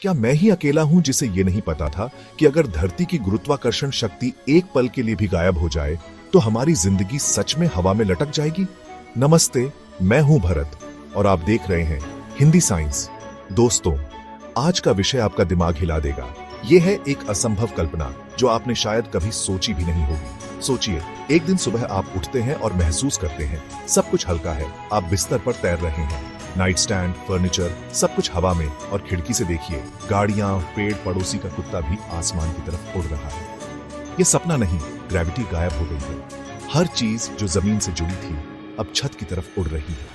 क्या मैं ही अकेला हूं जिसे ये नहीं पता था कि अगर धरती की गुरुत्वाकर्षण शक्ति एक पल के लिए भी गायब हो जाए तो हमारी जिंदगी सच में हवा में लटक जाएगी? नमस्ते, मैं हूं भरत और आप देख रहे हैं हिंदी साइंस। दोस्तों, आज का विषय आपका दिमाग हिला देगा। यह है एक असंभव कल्पना जो आपने शायद कभी सोची भी नहीं होगी। सोचिए, एक दिन सुबह आप उठते हैं और महसूस करते हैं सब कुछ हल्का है, आप बिस्तर पर तैर रहे हैं। नाइट स्टैंड, फर्नीचर, सब कुछ हवा में, और खिड़की से देखिए, गाड़ियां, पेड़, पड़ोसी का कुत्ता भी आसमान की तरफ उड़ रहा है। ये सपना नहीं, ग्रेविटी गायब हो गई है। हर चीज जो जमीन से जुड़ी थी अब छत की तरफ उड़ रही है।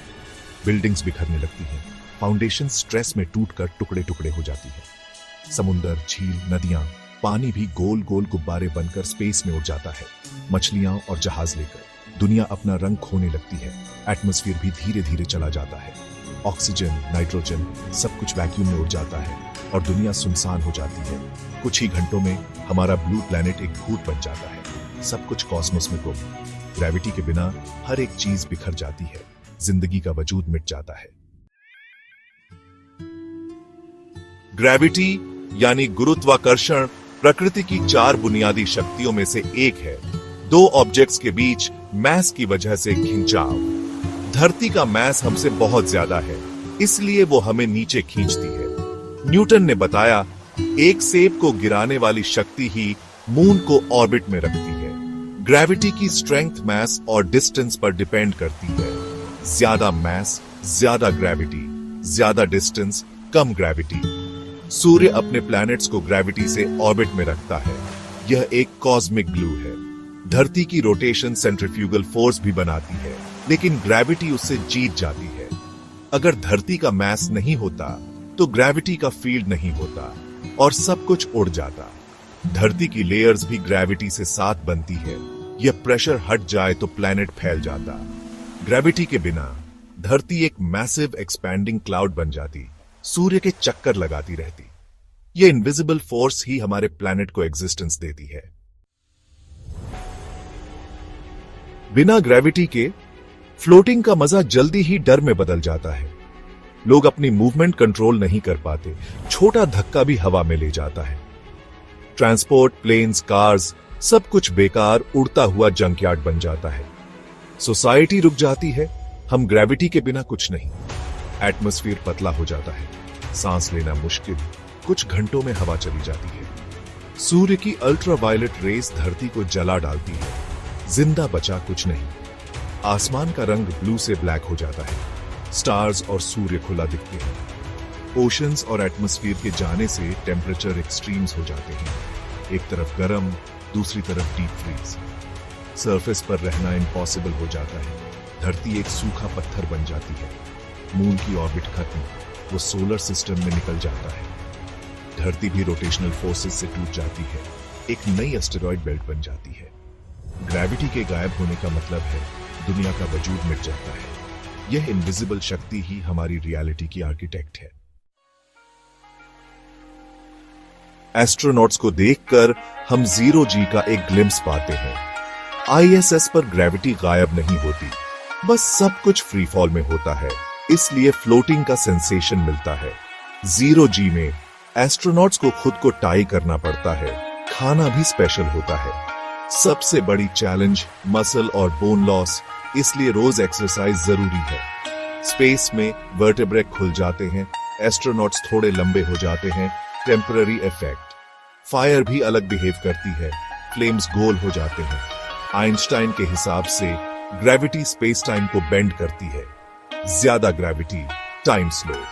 बिल्डिंग्स बिखरने लगती हैं, फाउंडेशन स्ट्रेस में टूटकर टुकड़े टुकड़े हो जाती है। समुंदर, झील, नदियां, पानी भी गोल गोल गुब्बारे बनकर स्पेस में उड़ जाता है। मछलियां और जहाज लेकर दुनिया अपना रंग खोने लगती है। एटमॉस्फेयर भी धीरे धीरे चला जाता है। ऑक्सीजन, नाइट्रोजन, सब कुछ वैक्यूम में उड़ जाता है और दुनिया सुनसान हो जाती है। कुछ ही घंटों में हमारा ब्लू प्लैनेट एक भूत बन जाता है। सब कुछ कॉस्मोस में गुम। ग्रेविटी के बिना हर एक चीज बिखर जाती है, जिंदगी का वजूद मिट जाता है। ग्रेविटी यानी गुरुत्वाकर्षण प्रकृति की 4 बुनियादी शक्तियों में से एक है। 2 ऑब्जेक्ट्स के बीच मैस की वजह से खिंचाव। धरती का मैस हमसे बहुत ज्यादा है, इसलिए वो हमें नीचे खींचती है। न्यूटन ने बताया, एक सेब को गिराने वाली शक्ति ही मून को ऑर्बिट में रखती है। ग्रेविटी की स्ट्रेंथ मैस और डिस्टेंस पर डिपेंड करती है। ज्यादा मैस, ज्यादा ग्रेविटी, ज्यादा डिस्टेंस, कम ग्रेविटी। सूर्य अपने प्लैनेट्स को ग्रेविटी से ऑर्बिट में रखता है। यह एक कॉस्मिक ग्लू है। धरती की रोटेशन सेंट्रीफ्यूगल फोर्स भी बनाती है, लेकिन ग्रेविटी उससे जीत जाती है। अगर धरती का मैस नहीं होता तो ग्रेविटी का फील्ड नहीं होता और सब कुछ उड़ जाता। धरती की लेयर्स भी ग्रेविटी से साथ बनती है। यह प्रेशर हट जाए तो प्लैनेट फैल जाता। ग्रेविटी के बिना धरती एक मैसिव एक्सपैंडिंग क्लाउड बन जाती, सूर्य के चक्कर लगाती रहती। यह इनविजिबल फोर्स ही हमारे प्लैनेट को एग्जिस्टेंस देती है। बिना ग्रेविटी के फ्लोटिंग का मजा जल्दी ही डर में बदल जाता है। लोग अपनी मूवमेंट कंट्रोल नहीं कर पाते, छोटा धक्का भी हवा में ले जाता है। ट्रांसपोर्ट, प्लेन्स, कार्स, सब कुछ बेकार उड़ता हुआ जंकयार्ड बन जाता है। सोसाइटी रुक जाती है, हम ग्रेविटी के बिना कुछ नहीं। एटमॉस्फेयर पतला हो जाता है, सांस लेना मुश्किल, कुछ घंटों में हवा चली जाती है। सूर्य की अल्ट्रावायलेट रेस धरती को जला डालती है, जिंदा बचा कुछ नहीं। आसमान का रंग ब्लू से ब्लैक हो जाता है, स्टार्स और सूर्य खुला दिखते हैं। ओशंस और एटमॉस्फेयर के जाने से टेम्परेचर एक्सट्रीम्स हो जाते हैं। एक तरफ गर्म, दूसरी तरफ डीप फ्रीज। सरफेस पर रहना इम्पॉसिबल हो जाता है। धरती एक सूखा पत्थर बन जाती है। मून की ऑर्बिट खत्म, वो सोलर सिस्टम में निकल जाता है। धरती भी रोटेशनल फोर्सेस से टूट जाती है, एक नई एस्टेरॉयड बेल्ट बन जाती है। ग्रेविटी के गायब होने का मतलब है दुनिया का वजूद मिट जाता है। यह इनविजिबल शक्ति ही हमारी रियलिटी की आर्किटेक्ट है। एस्ट्रोनॉट्स को देखकर हम 0G का एक ग्लिम्स पाते हैं। ISS पर ग्रेविटी गायब नहीं होती, बस सब कुछ फ्री फॉल में होता है, इसलिए फ्लोटिंग का सेंसेशन मिलता है। 0G में एस्ट्रोनॉट्स को खुद को टाई करना पड़ता है, खाना भी स्पेशल होता है। सबसे बड़ी चैलेंज मसल और बोन लॉस, इसलिए रोज एक्सरसाइज जरूरी है। स्पेस में वर्टेब्रे खुल जाते हैं, एस्ट्रोनॉट्स थोड़े लंबे हो जाते हैं। टेम्पररी इफेक्ट, फायर भी अलग बिहेव करती है, फ्लेम्स गोल हो जाते हैं। आइंस्टाइन के हिसाब से ग्रेविटी स्पेस टाइम को बेंड करती है। ज्यादा gravity, time slow.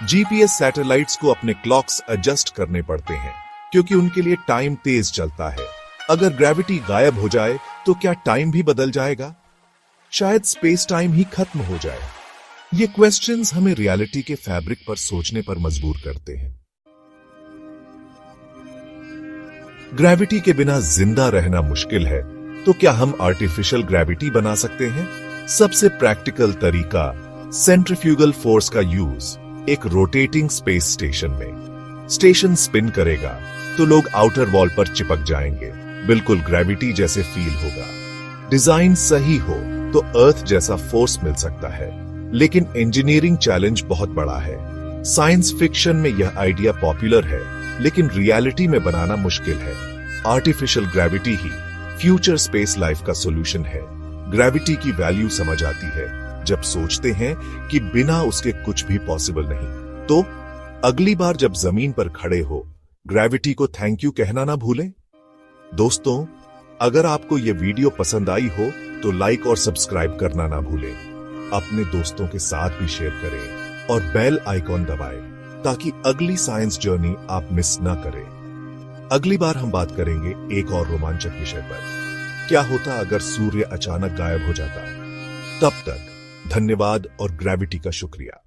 GPS satellites को अपने क्लॉक्स एडजस्ट करने पड़ते हैं क्योंकि उनके लिए टाइम तेज चलता है। अगर ग्रेविटी गायब हो जाए तो क्या टाइम भी बदल जाएगा? शायद स्पेस टाइम ही खत्म हो जाए। ये क्वेश्चंस हमें रियलिटी के फैब्रिक पर सोचने पर मजबूर करते हैं। ग्रेविटी के बिना जिंदा रहना मुश्किल है, तो क्या हम आर्टिफिशियल ग्रेविटी बना सकते हैं? सबसे प्रैक्टिकल तरीका सेंट्रीफ्यूगल फोर्स का यूज। एक रोटेटिंग स्पेस स्टेशन में स्टेशन स्पिन करेगा तो लोग आउटर वॉल पर चिपक जाएंगे, बिल्कुल ग्रेविटी जैसे फील होगा। डिजाइन सही हो तो अर्थ जैसा फोर्स मिल सकता है, लेकिन इंजीनियरिंग चैलेंज बहुत बड़ा है। साइंस फिक्शन में यह आइडिया पॉपुलर है, लेकिन रियलिटी में बनाना मुश्किल है। आर्टिफिशियल ग्रेविटी ही फ्यूचर स्पेस लाइफ का सॉल्यूशन है। ग्रेविटी की वैल्यू समझ आती है जब सोचते हैं कि बिना उसके कुछ भी पॉसिबल नहीं। तो अगली बार जब जमीन पर खड़े हो, ग्रेविटी को थैंक यू कहना ना भूलें। दोस्तों, अगर आपको यह वीडियो पसंद आई हो तो लाइक और सब्सक्राइब करना ना भूलें। अपने दोस्तों के साथ भी शेयर करें और बेल आइकॉन दबाएं ताकि अगली साइंस जर्नी आप मिस ना करें। अगली बार हम बात करेंगे एक और रोमांचक विषय पर। क्या होता अगर सूर्य अचानक गायब हो जाता? तब तक धन्यवाद और ग्रेविटी का शुक्रिया।